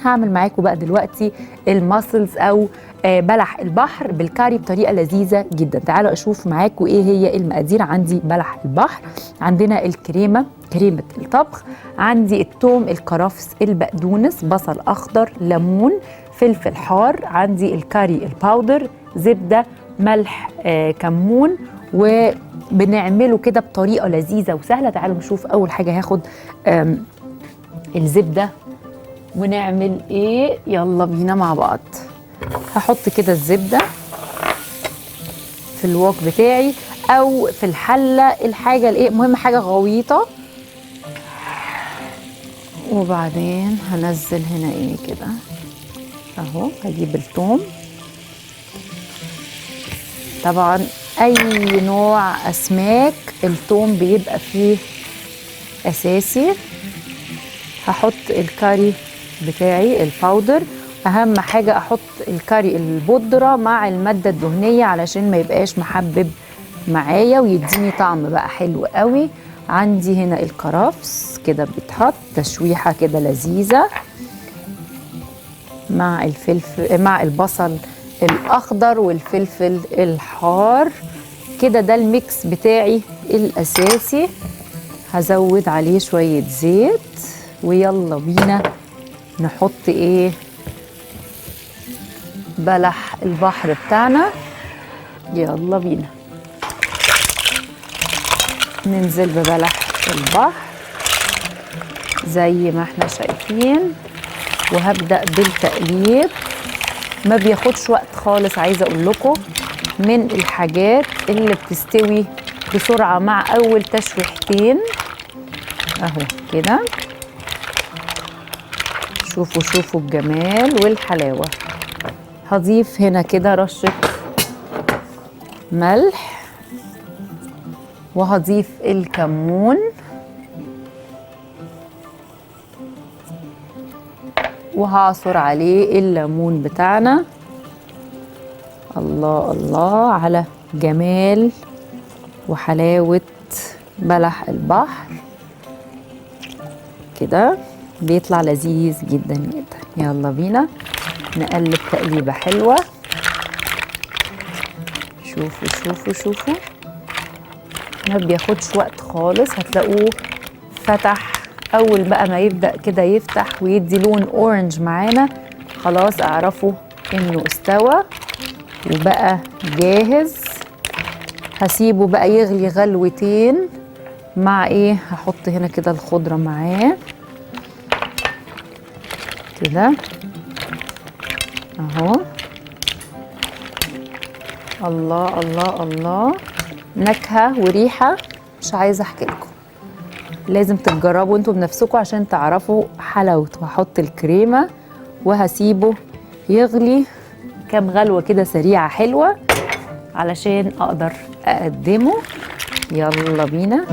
هعمل معاكم بقى دلوقتي الماسلز او بلح البحر بالكاري بطريقه لذيذه جدا. تعالوا اشوف معاكم ايه هي المقادير. عندي بلح البحر، عندنا كريمه الطبخ، عندي الثوم، الكرفس، البقدونس، بصل اخضر، ليمون، فلفل حار، عندي الكاري الباودر، زبده، ملح، كمون، وبنعمله كده بطريقه لذيذه وسهله. تعالوا نشوف. اول حاجه هاخد الزبده ونعمل ايه. يلا بينا مع بعض. هحط كده الزبده في الوok بتاعي او في الحله، الحاجه الايه مهم حاجه غويطه. وبعدين هنزل هنا ايه كده اهو. هجيب الثوم، طبعا اي نوع اسماك الثوم بيبقى فيه اساسي. هحط الكاري بتاعي الباودر، اهم حاجه احط الكاري البودره مع الماده الدهنيه علشان ما يبقاش محبب معايا ويديني طعم بقى حلو قوي. عندي هنا الكرفس كده بيتحط تشويحه كده لذيذه مع الفلفل مع البصل الاخضر والفلفل الحار كده. ده الميكس بتاعي الاساسي. هزود عليه شويه زيت ويلا بينا نحط ايه بلح البحر بتاعنا. يلا بينا ننزل ببلح البحر زي ما احنا شايفين، وهبدأ بالتقليب. ما بياخدش وقت خالص، عايزه اقول لكم من الحاجات اللي بتستوي بسرعه مع اول تشويحتين اهو كده. شوفوا الجمال والحلاوه. هضيف هنا كده رشه ملح، وهضيف الكمون، وهعصر عليه الليمون بتاعنا. الله الله على جمال وحلاوة بلح البحر كده، بيطلع لذيذ جدا جدا. يلا بينا نقلب تقليبة حلوة. شوفوا ما بياخدش وقت خالص. هتلاقوه فتح اول بقى ما يبدأ كده يفتح ويدي لون اورنج معانا، خلاص اعرفوا انه استوى وبقى جاهز. هسيبه بقى يغلي غلوتين مع ايه. هحط هنا كده الخضرة معاه كده اهو. الله الله الله، نكهة وريحة مش عايزة احكي لكم. لازم تجربوا انتوا بنفسكم عشان تعرفوا حلاوته. هحط الكريمة وهسيبه يغلي كام غلوة كده سريعة حلوة علشان اقدر اقدمه. يلا بينا.